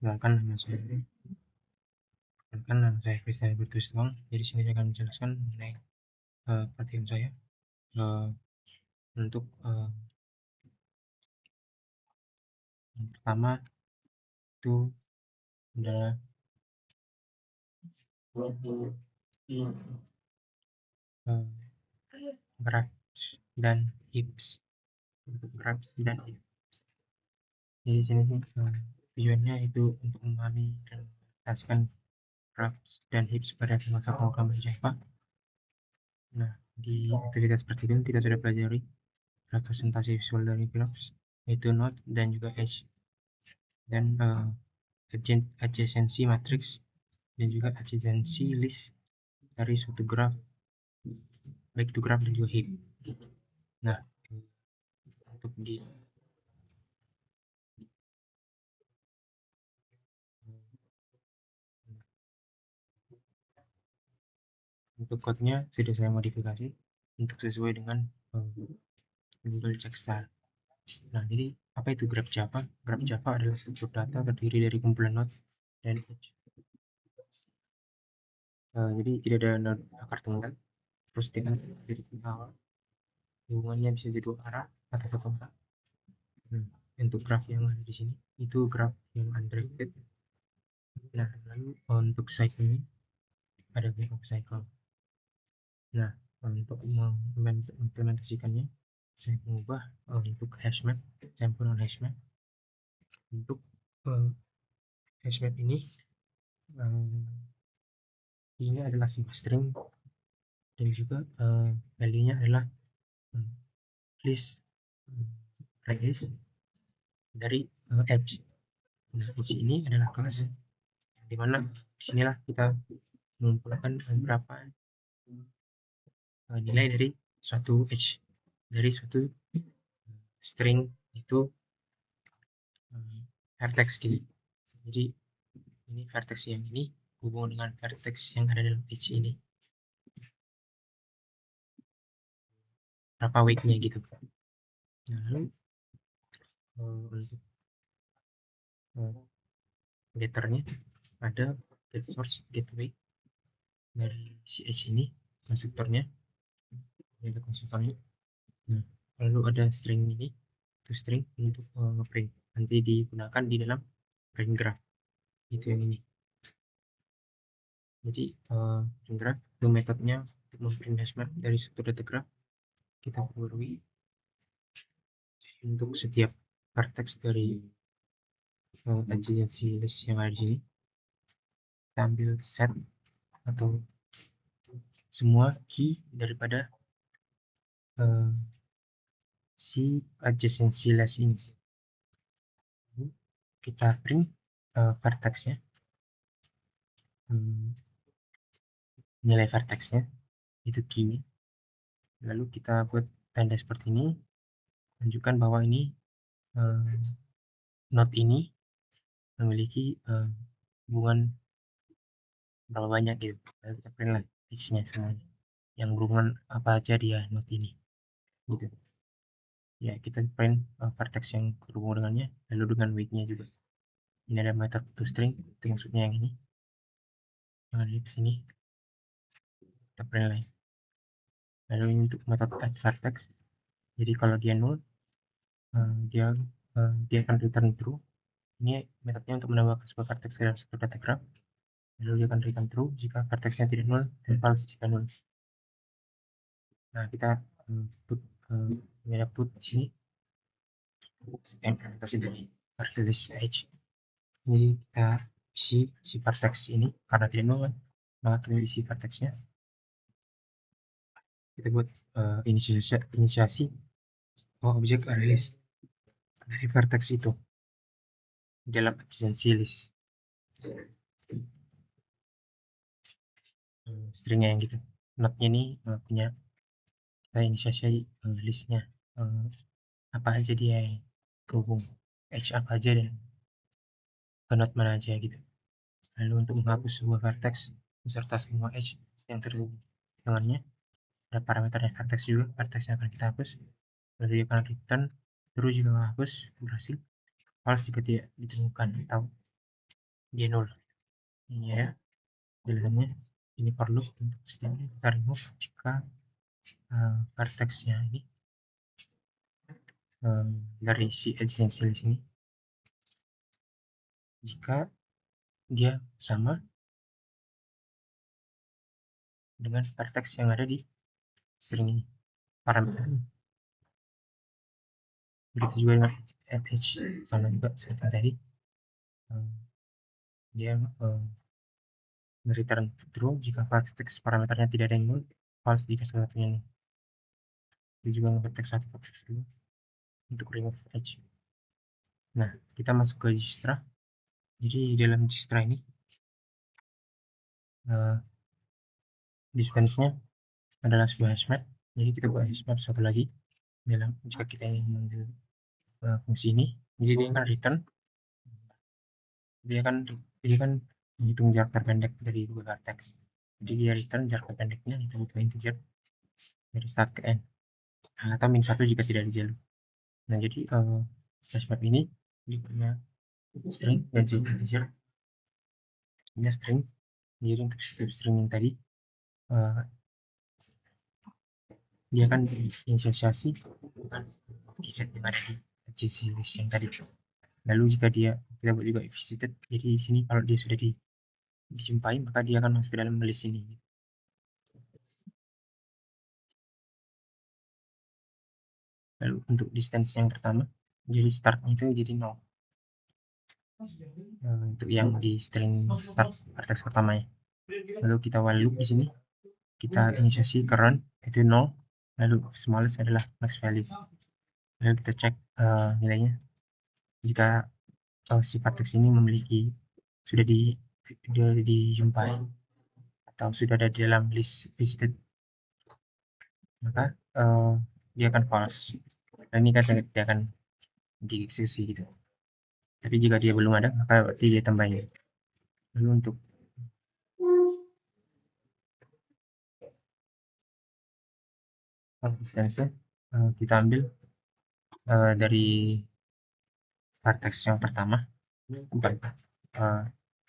Perkenalkan nama saya Christian Bertus Tuang. Jadi sini saya akan menjelaskan mengenai pelatihan saya untuk yang pertama itu adalah grabs dan hips. Untuk grabs dan hips. Jadi sini sih tujuannya itu untuk memahami dan menjelaskan grabs dan hips pada masa pemrograman Java. Nah, di aktivitas seperti ini kita sudah pelajari representasi visual dari grabs, yaitu node dan juga edge, dan adjacency matrix dan juga adjacency list dari suatu graph, baik itu graph dan juga heap. Nah, untuk code-nya sudah saya modifikasi untuk sesuai dengan Google Check Style. Nah, jadi apa itu graph Java? Graph Java adalah struktur data terdiri dari kumpulan node dan edge. Jadi tidak ada node akar tunggal, terus dengan dari awal hubungannya bisa jadi dua arah atau satu arah. Untuk graph yang ada di sini itu graph yang undirected. Nah, lalu untuk cycle ini ada graph of cycle. Nah, untuk mengimplementasikannya saya mengubah untuk hashmap, saya menggunakan hashmap. Untuk hashmap ini ini adalah sebuah string dan juga value-nya adalah list range dari edge. Nah, edge ini adalah kelas di mana disinilah kita mengumpulkan beberapa nilai dari suatu edge, dari suatu string itu vertex gitu. Jadi ini vertex yang ini hubungan dengan vertex yang ada dalam edge ini, berapa weight-nya gitu. Nah, lalu untuk getternya ada get source, get weight dari si edge ini, konstruktornya. Ini ada konstruktornya. Nah, lalu ada string ini, itu string untuk ngeprint, nanti digunakan di dalam print graph. Itu yang ini. Jadi print graph itu metodenya untuk memprint hashmap dari struktur data graph. Kita perbarui untuk setiap vertex dari adjacency list yang ada di sini. Kita ambil set atau semua key daripada si adjacency list ini. Kita print vertexnya, nilai vertexnya itu key-nya. Lalu kita buat tanda seperti ini, menunjukkan bahwa ini node ini memiliki hubungan berapa banyak gitu. Lalu kita print lah edge-nya semuanya yang berhubungan apa aja dia node ini gitu. Ya, kita print vertex yang berhubungan dengannya, lalu dengan weight-nya juga. Ini ada method toString, itu maksudnya yang ini, yang ada di sini. Kita print lagi. Lalu ini untuk metode add vertex. Jadi kalau dia null, dia akan return true. Ini metodenya untuk menambahkan sebuah vertex dalam satu data graph. Lalu dia akan return true jika vertexnya tidak null dan false jika null. Nah, kita put di sini implementasi dari vertex edge. Jadi kita isi vertex ini karena tidak null, maka kita isi vertexnya. Kita buat inisiasi objek release dari vertex itu dalam adjacency list. Stringnya yang gitu. Node-nya ini punya kita inisiasi listnya apa aja dia yang kehubung edge apa aja dan ke node mana aja gitu. Lalu untuk menghapus sebuah vertex beserta semua edge yang terhubung dengannya, ada parameternya vertex juga, vertexnya akan kita hapus. Lalu dia akan return true jika menghapus berhasil, false jika tidak ditemukan atau dia 0. Ini ya jelasannya. Ini perlu untuk sistemnya kita remove jika vertexnya ini dari si adjacency list ini jika dia sama dengan vertex yang ada di string ini parameter. Begitu juga dengan fh sama juga seperti tadi, dia return true jika vertex parameternya tidak ada yang nol, false jika salah satunya nol. Itu juga vertex 1 vertex 2 untuk remove edge. Nah, kita masuk ke Dijkstra. Jadi di dalam Dijkstra ini distance-nya adalah sebuah hashmap. Jadi kita buat hashmap satu lagi dalam jika kita ingin mengambil fungsi ini. Jadi dia akan return, dia kan menghitung jarak terpendek dari dua vertex. Jadi dia return jarak terpendeknya itu butuh integer dari start ke end atau min 1 jika tidak ada jalur. Nah, jadi hashmap ini dia punya string dan juga integer. Ini string. Jadi untuk setiap string yang tadi dia akan diinisialisasi dengan keset yang ada di adjacency list yang tadi. Lalu jika kita buat juga visited, jadi di sini kalau dia sudah dijumpai maka dia akan masuk ke dalam list ini. Lalu untuk distance yang pertama, jadi startnya itu jadi 0. Untuk yang di string start vertex pertamanya. Lalu kita while loop di sini, kita inisiasi current itu 0, lalu smallest adalah max value. Lalu kita cek nilainya. Jika si vertex ini memiliki sudah dijumpai atau sudah ada di dalam list visited, maka dia akan false. Dan ini kan dia akan dieksekusi gitu. Tapi jika dia belum ada, maka berarti dia tambahin. Lalu untuk distance kita ambil dari vertex yang pertama, bukan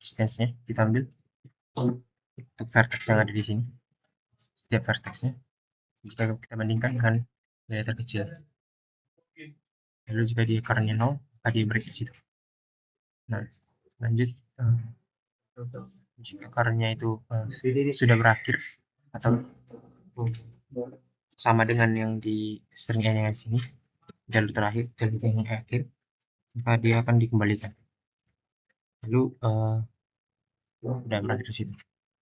distance-nya kita ambil untuk vertex yang ada di sini. Setiap vertexnya, jika kita bandingkan dengan nilai terkecil. Lalu jika dia currentnya 0, maka dia break di situ. Nah, lanjut jika currentnya itu sudah berakhir atau sama dengan yang di string n yang di sini, jalur yang akhir, maka dia akan dikembalikan. Lalu udah berakhir di situ.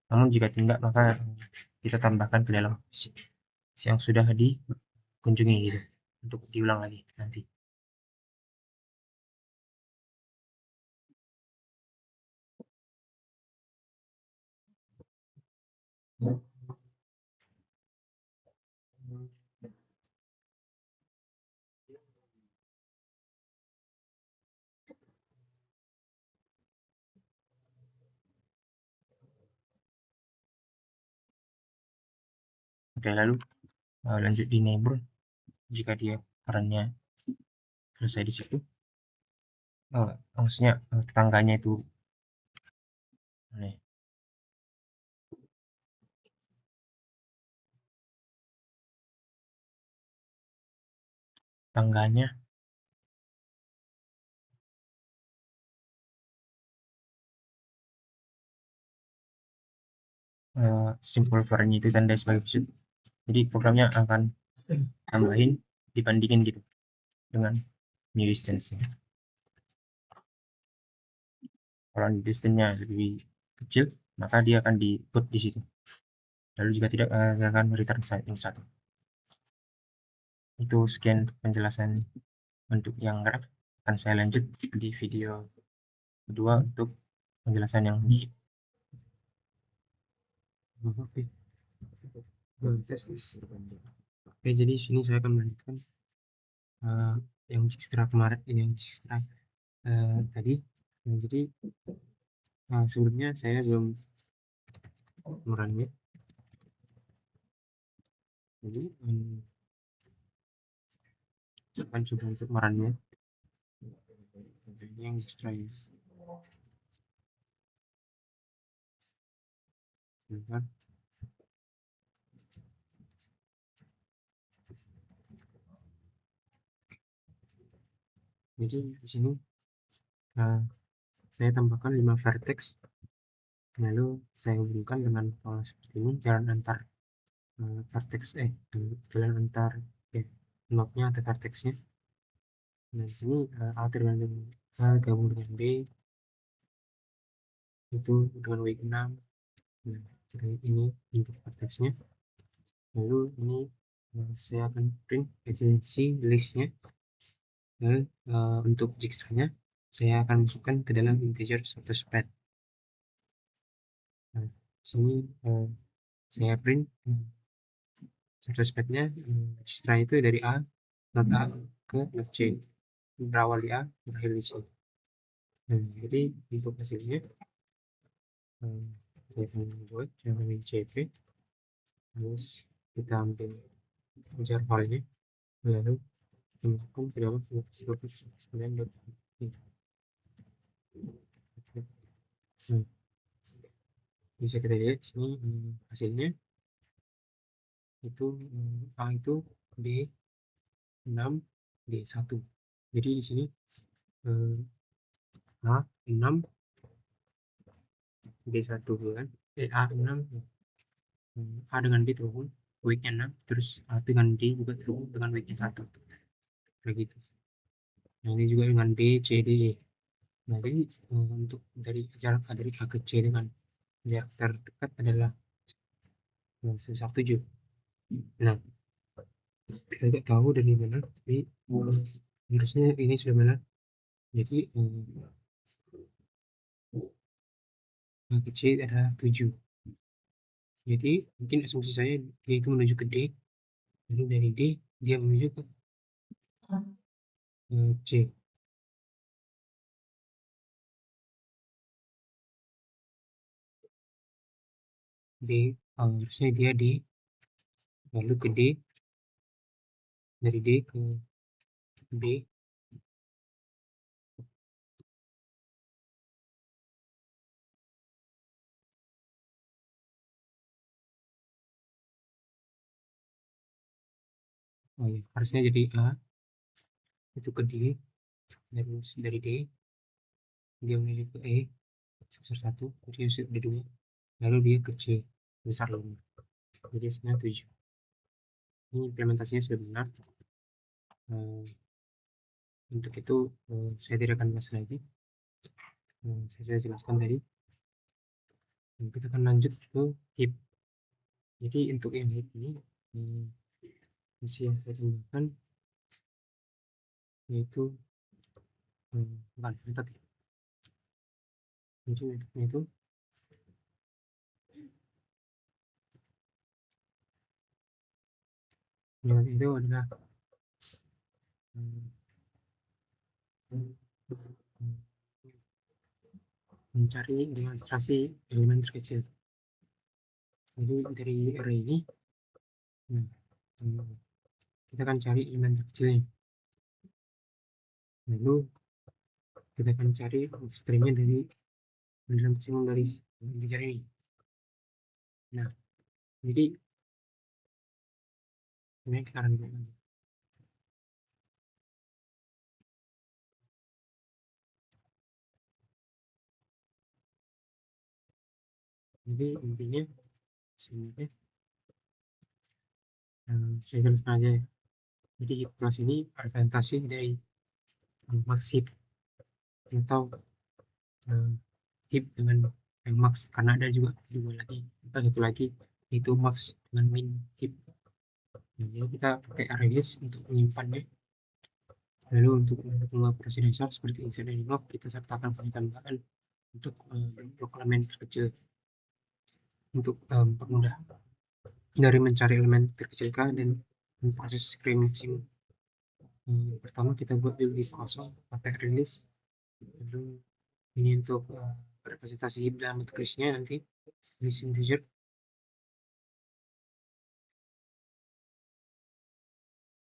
Namun jika tidak, maka kita tambahkan ke dalam yang sudah dikunjungi gitu untuk diulang lagi nanti. Oke, lalu lanjut di neighbor. Jika dia perannya selesai di situ, maksudnya tetangganya itu aneh. Tangganya simple var-nya itu tanda sebagai visit. Jadi programnya akan tambahin dibandingin gitu dengan new distance-nya. Kalau distance-nya lebih kecil, maka dia akan di put di situ. Lalu jika tidak, dia akan return yang satu. Itu sekian untuk penjelasan untuk yang graph. Akan saya lanjut di video kedua untuk penjelasan yang di Oke, jadi sini saya akan melanjutkan yang Dijkstra kemarin, yang Dijkstra tadi. Nah, jadi sebelumnya saya belum merunnya. Jadi saya akan coba untuk merunnya. Ini yang Dijkstra ya. Bentar. Jadi di sini saya tambahkan 5 vertex, lalu saya hubungkan dengan pola seperti ini, jalan antar vertex jalan antar node-nya atau vertexnya. Nah, di sini A tergantung A gabung dengan B itu dengan weight 6. Nah, jadi ini input vertexnya. Lalu ini saya akan print agency listnya. Dan untuk jigstra-nya saya akan masukkan ke dalam integer satu spread. Nah, sini saya print satu spreadnya jigstra itu dari A, not A ke not C, berawal di A, berakhir di C. Nah, jadi untuk hasilnya saya akan buat jangan CP, terus kita ambil ujar filenya, lalu kita masukkan ke dalam sekalian. Nah, bisa kita lihat sini hasilnya itu A itu D6 D1. Jadi di sini A6 D1 kan. A6 A dengan B terhubung weight-nya 6, terus A dengan D juga terhubung dengan weight-nya 1. Begitu. Nah, ini juga dengan B, C, D, E. Nah, jadi untuk dari jarak dari A ke C dengan jarak terdekat adalah sebesar 7. Nah, kita tidak tahu dari mana, tapi harusnya ini sudah benar. Jadi A ke C adalah 7. Jadi mungkin asumsi saya dia itu menuju ke D, lalu dari D dia menuju ke C. D harusnya dia D, lalu ke D, dari D ke B. Oh ya, harusnya jadi A itu ke D, terus dari D dia menuju ke E sebesar 1, jadi ada 2, lalu dia ke C besar 5. Jadi hasilnya 7. Ini implementasinya sudah benar. Untuk itu saya tidak akan bahas lagi. Saya sudah jelaskan tadi. Dan kita akan lanjut ke heap. Jadi untuk yang heap ini yang saya tambahkan yaitu bukan metode ya. Jadi metodenya itu adalah mencari demonstrasi elemen terkecil. Jadi dari array ini kita akan cari elemen terkecilnya. Lalu kita akan cari ekstremnya dari nilai maksimum dari integer ini. Nah, jadi ini kita akan buat lagi. Jadi intinya sebenarnya saya jelaskan aja ya. Jadi heap class ini representasi dari max heap atau heap dengan yang max, karena ada juga satu lagi itu max dengan min heap. Nah, jadi kita pakai array list untuk menyimpannya. Lalu untuk mengoperasi dasar seperti insert dan log, kita sertakan fungsi tambahan untuk blok elemen terkecil untuk mempermudah dari mencari elemen terkecil K dan proses screening. Pertama kita buat dulu di kosong pakai release, lalu ini untuk representasi dalam bentuk listnya nanti list integer.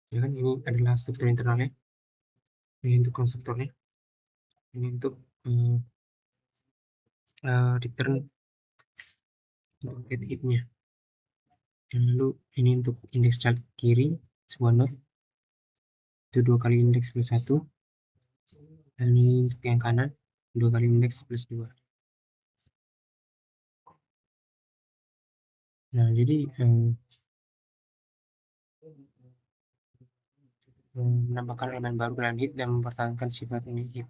Ya kan, ini adalah struktur internalnya, ini untuk konstruktornya, ini untuk return untuk get heapnya. Lalu ini untuk indeks child kiri sebuah node itu 2 kali indeks plus 1. Dan ini untuk yang kanan 2 kali indeks plus 2. Nah, jadi menambahkan elemen baru dalam heap dan mempertahankan sifat ini heap.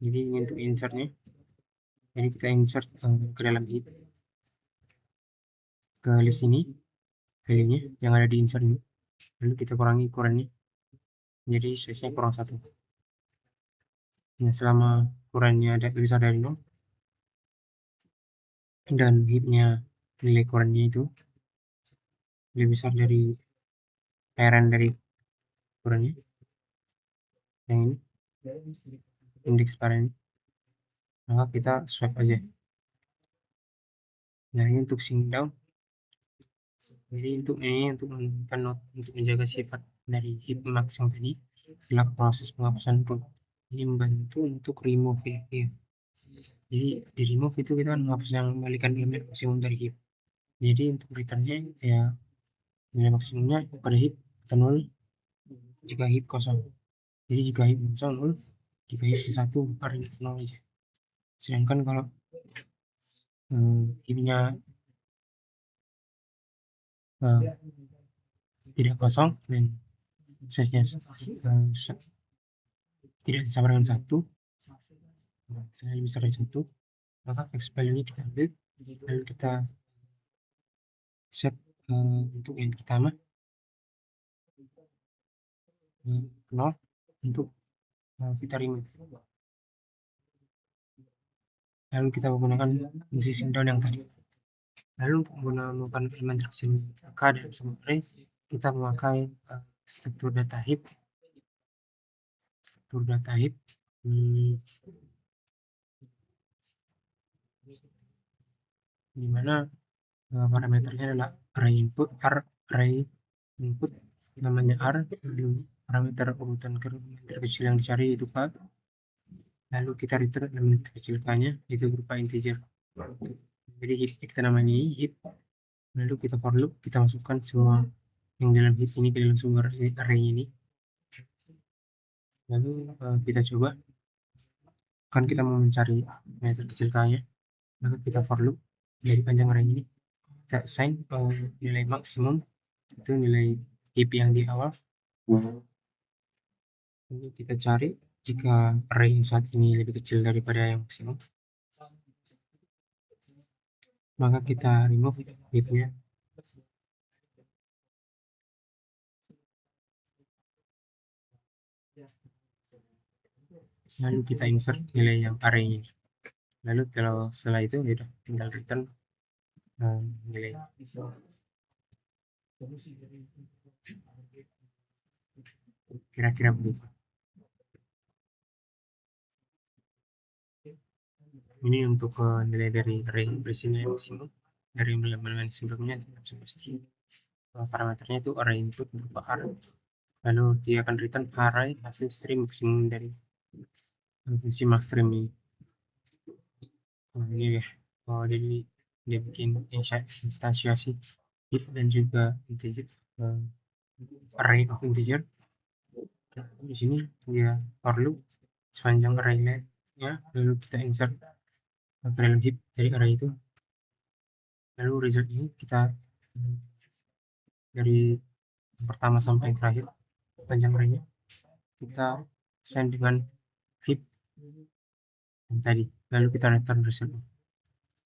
Jadi ini untuk insertnya. Jadi kita insert ke dalam heap ke list ini value-nya yang ada di insert ini. Lalu kita kurangi ukurannya. Jadi size-nya kurang 1. Nah, selama ukurannya lebih besar dari 0 dan heap-nya nilai ukurannya itu lebih besar dari parent dari ukurannya yang ini indeks parent, maka kita swap aja. Nah, ini untuk sync down. Jadi untuk menentukan node untuk menjaga sifat dari heap max yang tadi setelah proses penghapusan root. Ini membantu untuk remove ya. Jadi di remove itu kita menghapus yang membalikan elemen maksimum dari heap. Jadi untuk returnnya ya nilai maksimumnya pada heap atau 0 jika heap kosong. Jadi jika heap kosong 0, jika heap 1 pada 0 aja. Sedangkan kalau heapnya tidak kosong dan size-nya tidak sama dengan 1, saya lebih besar dari 1, maka x value-nya kita ambil lalu kita set untuk yang pertama 0 untuk kita remove. Lalu kita menggunakan fungsi down yang tadi. Lalu untuk menggunakan elemen terkecil k dalam sebuah array, kita memakai struktur data heap. Di mana parameternya adalah array input namanya r, parameter urutan terkecil yang dicari itu k, lalu kita return elemen terkecil k-nya itu berupa integer. Jadi heap kita namanya heap, lalu kita for loop, kita masukkan semua yang dalam heap ini ke dalam sumber array ini, lalu kita coba kan kita mau mencari nilai terkecil k-nya, maka kita for loop dari panjang array ini kita assign nilai maksimum itu nilai heap yang di awal. Lalu kita cari jika array saat ini lebih kecil daripada yang maksimum, maka kita remove heap-nya. Lalu kita insert nilai yang array ini. Lalu kalau setelah itu ya tinggal return nilai. Kira-kira begitu. Ini untuk nilai dari array berisi nilai maksimum dari elemen sebelumnya dalam sebuah string. Parameternya itu array input berupa r, lalu dia akan return array hasil string maksimum dari fungsi maxstream ini. Nah, ini ya, jadi dia bikin instansiasi heap dan juga integer array of integer. Nah, di sini dia for loop sepanjang array-nya, lalu kita insert ke dalam heap dari array itu. Lalu result ini kita dari pertama sampai terakhir panjang array-nya kita send dengan heap yang tadi, lalu kita return result.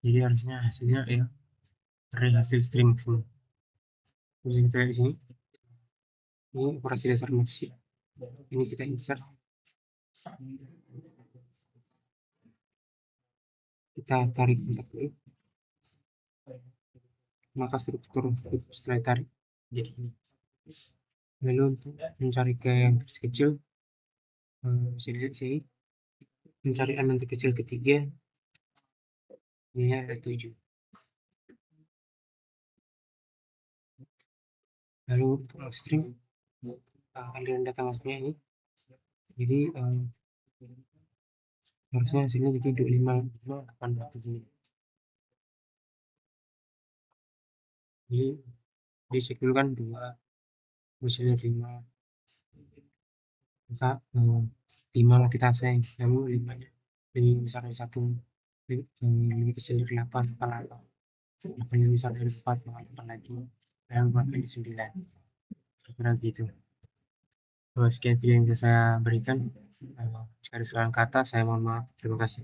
Jadi harusnya hasilnya ya array hasil string maksimum. Bisa kita lihat di sini. Ini operasi dasar maxi. Ini kita insert. Kita tarik 40. Maka struktur setelah tarik jadi ini. Lalu untuk mencari ke yang terkecil, bisa dilihat sini. Mencari elemen terkecil ketiga, ini ada 7. Lalu untuk string, aliran data masuknya ini. Jadi harusnya hasilnya jadi 25, 8 begini. Jadi dicek dulu kan 2, misalnya 5, maka 5 lah kita assign, lalu 5-nya lebih besar dari 1, lebih kecil dari 8, maka 8. 8 lebih besar dari 4, maka 8 lagi, lalu 4 dari 9. Kira-kira gitu. Sekian video yang bisa saya berikan. Jika ada kesalahan kata, saya mohon maaf. Terima kasih.